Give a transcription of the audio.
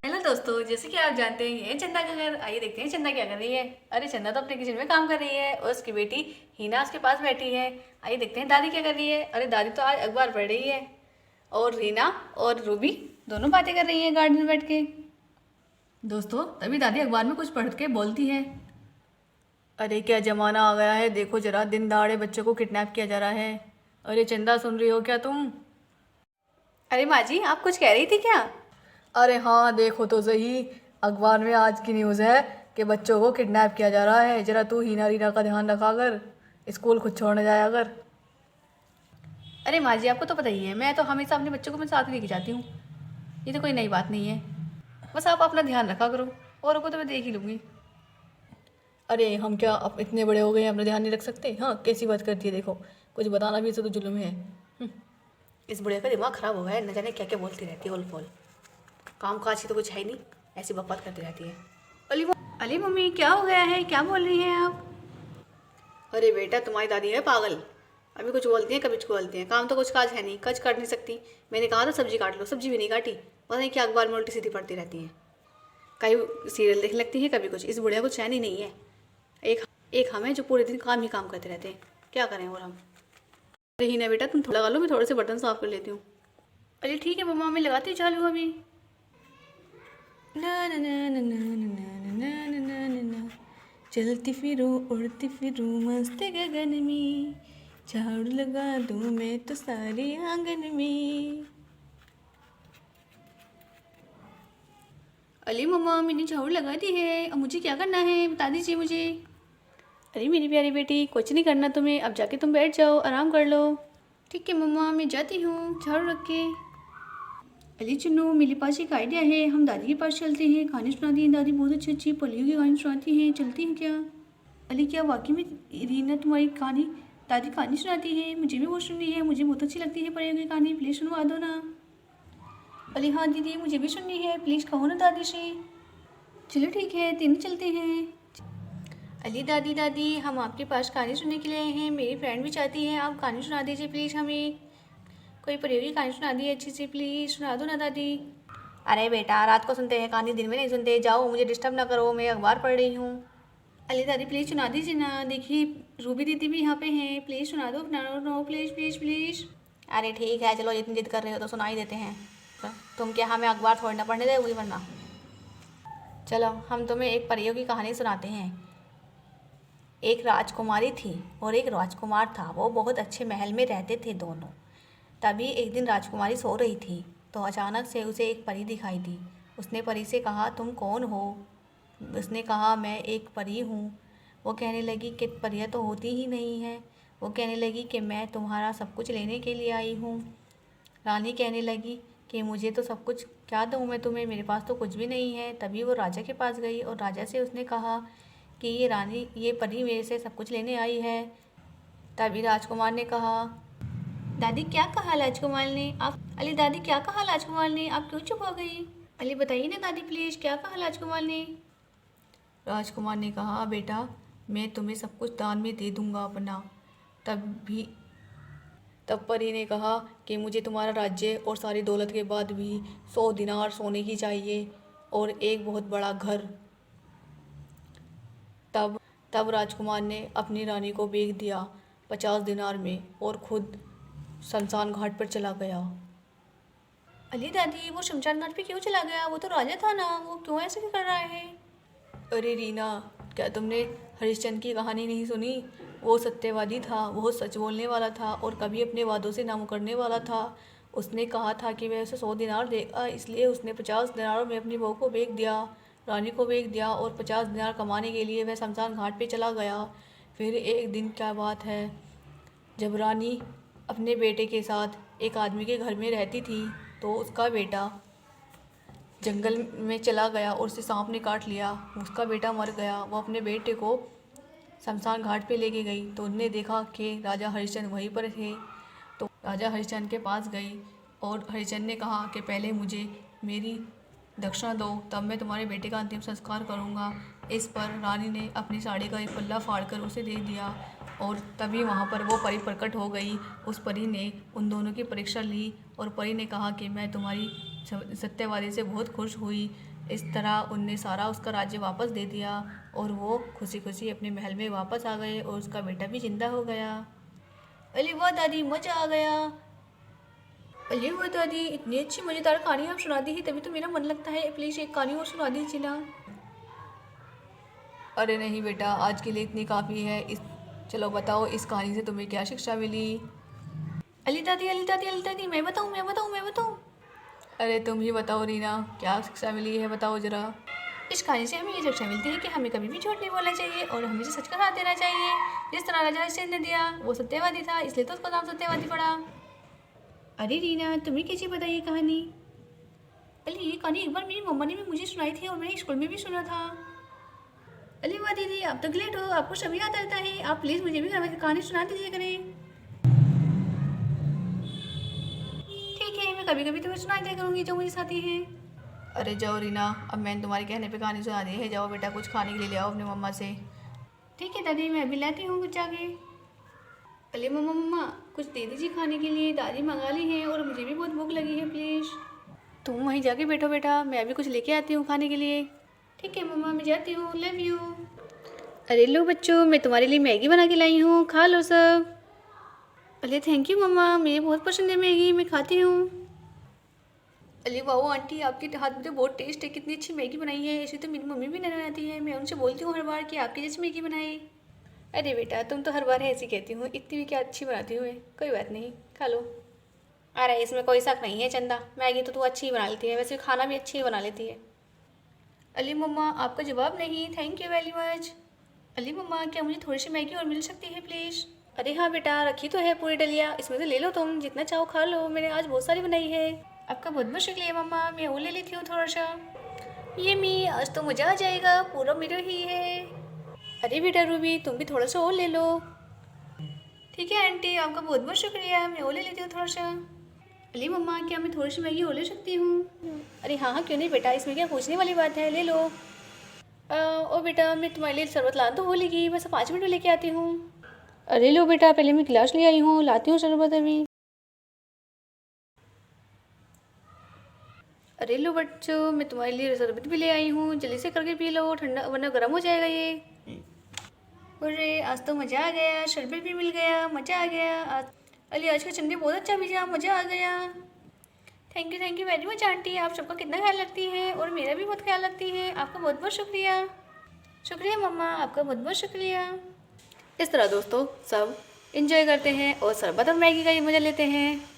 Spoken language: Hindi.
हेलो दोस्तों, जैसे कि आप जानते हैं ये है चंदा का घर। आइए देखते हैं चंदा क्या कर रही है। अरे चंदा तो अपने किचन में काम कर रही है और उसकी बेटी हीना उसके पास बैठी है। आइए देखते हैं दादी क्या कर रही है। अरे दादी तो आज अखबार पढ़ रही है और रीना और रूबी दोनों बातें कर रही हैं गार्डन में बैठ के। दोस्तों तभी दादी अखबार में कुछ पढ़ के बोलती है, अरे क्या जमाना आ गया है, देखो जरा दिन दहाड़े बच्चों को किडनैप किया जा रहा है। अरे चंदा सुन रही हो क्या तुम? अरे माँ जी, आप कुछ कह रही थी क्या? अरे हाँ, देखो तो सही, अखबार में आज की न्यूज़ है कि बच्चों को किडनैप किया जा रहा है। जरा तू हीना रीना का ध्यान रखा कर, स्कूल खुद छोड़ने जाया कर। अरे माँ जी, आपको तो पता ही है, मैं तो हमेशा अपने बच्चों को मैं साथ लेके जाती हूँ। ये तो कोई नई बात नहीं है। बस आप अपना ध्यान रखा करो, औरों को तो मैं देख ही लूँगी। अरे हम क्या अब इतने बड़े हो गए हैं, अपना ध्यान नहीं रख सकते? हाँ, कैसी बात करती है, देखो कुछ बताना भी इसे तो जुल्म है। हम्म, इस बुढ़िया का दिमाग खराब हो गया है, न जाने क्या क्या बोलती रहती है, उल फुल। काम काज की तो कुछ है ही नहीं, ऐसी बकवास करती रहती है। अली अली मम्मी, क्या हो गया है, क्या बोल रही हैं आप? अरे बेटा, तुम्हारी दादी है पागल। अभी कुछ बोलती है कभी कुछ बोलती है, काम तो कुछ काज है नहीं, कुछ कर नहीं सकती। मैंने कहा था सब्जी काट लो, सब्जी भी नहीं काटी। पता नहीं क्या अखबार में उल्टी सीधी पड़ती रहती है। कभी सीरियल देखने लगती है, कभी कुछ। इस बुढ़िया को चैन ही नहीं है। एक एक हम है जो पूरे दिन काम ही काम करते रहते हैं, क्या करें और हम। अरे ही ना बेटा, तुम थोड़ा लगा लो, मैं थोड़े से बर्तन साफ कर लेती हूँ। अरे ठीक है मम्मा, मैं लगाती हूँ चालू अभी। ना ना ना ना ना ना ना ना ना ना ना, चलती फिरूं उड़ती फिरूं मस्त गगन में, झाड़ू लगा दूं मैं तो सारे आंगन में। अली मम्मा, मैंने झाड़ू लगा दी है, अब मुझे क्या करना है बता दीजिए मुझे। अरे मेरी प्यारी बेटी, कुछ नहीं करना तुम्हें, अब जाके तुम बैठ जाओ, आराम कर लो। ठीक है मम्मा, मैं जाती हूँ झाड़ू रख के। अली चुन्नू, मेरे पास एक आइडिया है, हम दादी के पास चलते हैं, कहानी सुनाती हैं दादी, बहुत अच्छी अच्छी पोलियो की कहानी सुनाती हैं, चलती हैं क्या? अली क्या वाकई में रीना तुम्हारी कहानी, दादी कहानी सुनाती है? मुझे भी बहुत सुननी है, मुझे बहुत अच्छी लगती है पोलियो की कहानी, प्लीज़ सुनवा दो ना। अली हाँ दीदी, मुझे भी सुननी है, प्लीज़ कहो ना दादी से। चलो ठीक है, तीनों चलते हैं। अली दादी दादी, हम आपके पास कहानी सुनने के लिए आए हैं, मेरी फ्रेंड भी चाहती है, आप कहानी सुना दीजिए प्लीज़ हमें। कोई पोलियो की कहानी सुना दी अच्छी सी, प्लीज़ सुना दो ना दादी। अरे बेटा, रात को सुनते हैं कहानी, दिन में नहीं सुनते, जाओ मुझे डिस्टर्ब ना करो, मैं अखबार पढ़ रही हूँ। अली दादी प्लीज़ सुना दीजिए ना, देखिए रूबी दीदी भी यहाँ पे हैं, प्लीज़ सुना दो ना, नो प्लीज़ प्लीज़ प्लीज़। अरे ठीक है, चलो इतनी जिद कर रहे हो तो सुना ही देते हैं। तुम क्या हमें अखबार थोड़ी ना पढ़ने दोगी वरना। चलो हम तुम्हें एक परियों की कहानी सुनाते हैं। एक राजकुमारी थी और एक राजकुमार था, वो बहुत अच्छे महल में रहते थे दोनों। तभी एक दिन राजकुमारी सो रही थी तो अचानक से उसे एक परी दिखाई दी। उसने परी से कहा, तुम कौन हो? उसने कहा, मैं एक परी हूँ। वो कहने लगी कि परियां तो होती ही नहीं हैं। वो कहने लगी कि मैं तुम्हारा सब कुछ लेने के लिए आई हूँ। रानी कहने लगी कि मुझे तो सब कुछ क्या दूँ मैं तुम्हें, मेरे पास तो कुछ भी नहीं है। तभी वो राजा के पास गई और राजा से उसने कहा कि ये परी मेरे से सब कुछ लेने आई है। तभी राजकुमार ने कहा, दादी क्या कहा राजकुमार ने? आप अली दादी क्या कहा राजकुमार ने? आप क्यों चुप हो गई? अली बताइए ना दादी प्लीज़, क्या कहा राजकुमार ने? राजकुमार ने कहा, बेटा मैं तुम्हें सब कुछ दान में दे दूंगा अपना। तब भी तब परी ने कहा कि मुझे तुम्हारा राज्य और सारी दौलत के बाद भी 100 दिनार सोने की चाहिए और एक बहुत बड़ा घर। तब तब राजकुमार ने अपनी रानी को बेच दिया 50 दिनार में और खुद शमशान घाट पर चला गया। अली दादी, वो शमशान घाट पे क्यों चला गया? वो तो राजा था ना, वो क्यों ऐसे कर रहा है? अरे रीना, क्या तुमने हरिश्चंद्र की कहानी नहीं सुनी? वो सत्यवादी था, वो सच बोलने वाला था और कभी अपने वादों से ना मुकरने वाला था। उसने कहा था कि वह उसे 100 दिनार देगा, इसलिए उसने 50 दिनारों में अपनी बहू को बेच दिया, रानी को बेच दिया और 50 दिनार कमाने के लिए वह शमशान घाट पे चला गया। फिर एक दिन क्या बात है, जब रानी अपने बेटे के साथ एक आदमी के घर में रहती थी तो उसका बेटा जंगल में चला गया और उसे सांप ने काट लिया। उसका बेटा मर गया। वो अपने बेटे को शमशान घाट पे लेके गई तो उन्होंने देखा कि राजा हरिश्चंद्र वहीं पर थे। तो राजा हरिश्चंद्र के पास गई और हरिश्चंद्र ने कहा कि पहले मुझे मेरी दक्षिणा दो, तब मैं तुम्हारे बेटे का अंतिम संस्कार करूँगा। इस पर रानी ने अपनी साड़ी का एक पल्ला फाड़कर उसे दे दिया और तभी वहाँ पर वो परी प्रकट हो गई। उस परी ने उन दोनों की परीक्षा ली और परी ने कहा कि मैं तुम्हारी सत्यवादी से बहुत खुश हुई। इस तरह उनने सारा उसका राज्य वापस दे दिया और वो खुशी खुशी अपने महल में वापस आ गए और उसका बेटा भी जिंदा हो गया। अरे वाह दादी, मज़ा आ गया। अरे वाह दादी, इतनी अच्छी मज़ेदार कहानी आप सुना दी है, तभी तो मेरा मन लगता है प्लीज़ एक कहानी और सुना दीजिए ना। अरे नहीं बेटा, आज के लिए इतनी काफ़ी है। चलो बताओ, इस कहानी से तुम्हें क्या शिक्षा मिली? अली दादी, अली दादी, अली दादी, मैं बताऊँ, मैं बताऊँ, मैं बताऊँ। अरे तुम ही बताओ रीना, क्या शिक्षा मिली है, बताओ ज़रा। इस कहानी से हमें ये शिक्षा मिलती है कि हमें कभी भी झूठ नहीं बोलना चाहिए और हमेशा सच का साथ देना चाहिए। जिस तरह राजा हरिश्चंद्र ने दिया, वो सत्यवादी था, इसलिए तो उसका नाम सत्यवादी पड़ा। अरे रीना, तुम्हें कैसे पता ये कहानी? अली ये कहानी एक बार मेरी मम्मा ने भी मुझे सुनाई थी और मैंने स्कूल में भी सुना था। अली वाह दीदी, आप तो ग्रेट हो, आपको सभी याद रहता है। आप प्लीज़ मुझे भी कहानी सुना दीजिए करें। ठीक है, मैं कभी कभी तुम्हें सुना दिया करूँगी जो मुझे आती है। अरे जाओ रीना, अब मैंने तुम्हारे कहने पे कहानी सुना दी है। जाओ बेटा, कुछ खाने के लिए ले आओ अपने मम्मा से। ठीक है दादी, मैं अभी लाती हूँ कुछ जाके। अरे मम्मा मम्मा, कुछ दे दीजिए खाने के लिए, दादी मंगा ली है और मुझे भी बहुत भूख लगी है प्लीज़। तुम वहीं जाके बैठो बेटा, मैं अभी कुछ लेके आती हूँ खाने के लिए। ठीक है मम्मा, मैं जाती हूँ, लव यू। अरे लो बच्चों, मैं तुम्हारे लिए मैगी बना के लाई हूँ, खा लो सब। अरे थैंक यू मम्मा, मुझे बहुत पसंद है मैगी, मैं खाती हूँ। अरे वाह आंटी, आपके हाथ में तो बहुत टेस्ट है, कितनी अच्छी मैगी बनाई है। ऐसे तो मेरी मम्मी भी नहीं बनाती है, मैं उनसे बोलती हूँ हर बार कि आपकी जैसी मैगी बनाए। अरे बेटा, तुम तो हर बार ऐसी कहती हूँ, इतनी भी क्या अच्छी बनाती हूँ मैं। कोई बात नहीं, खा लो। अरे इसमें कोई शक नहीं है चंदा, मैगी तो तू अच्छी ही बना लेती है, वैसे खाना भी अच्छी ही बना लेती है। अली मम्मा, आपका जवाब नहीं, thank you very much. Ali मम्मा, क्या मुझे थोड़ी सी मैगी और मिल सकती है प्लीज़? अरे हाँ बेटा, रखी तो है पूरी डलिया, इसमें से ले लो, तुम जितना चाहो खा लो, मैंने आज बहुत सारी बनाई है। आपका बहुत बहुत शुक्रिया मम्मा, मैं और ले लेती हूँ थोड़ा सा। ये मी, आज तो मज़ा आ जाएगा, पूरा मेरा ही है। अरे बेटा रूबी, तुम भी थोड़ा सा और ले लो। ठीक है आंटी, आपका बहुत बहुत शुक्रिया, मैं और ले लेती हूँ थोड़ा सा। अली मम्मा, क्या मैं थोड़ी सी मैगी और ले सकती हूँ? अरे हाँ हाँ, क्यों नहीं बेटा, इसमें क्या पूछने वाली बात है, ले लो। ओ बेटा, मैं तुम्हारे लिए शरबत लाना तो भूलेगी, बस 5 मिनट में लेके आती हूँ। अरे लो बेटा, पहले मैं गिलास ले आई हूँ, लाती हूँ शरबत अभी। अरे लो बच्चों, मैं तुम्हारे लिए शरबत भी ले आई हूँ, जल्दी से करके पी लो, ठंडा वरना गर्म हो जाएगा ये। अरे आज तो मज़ा आ गया, शरबत भी मिल गया, मज़ा आ गया आज। अली आज का चंदी बहुत अच्छा भिजा, मज़ा आ गया। Thank you very much aunty, आप सबका कितना ख्याल रखती हैं और मेरा भी बहुत ख्याल रखती हैं, आपका बहुत बहुत शुक्रिया। शुक्रिया मम्मा, आपका बहुत बहुत शुक्रिया। इस तरह दोस्तों सब इंजॉय करते हैं और शरबत और मैगी का ही मज़ा लेते हैं।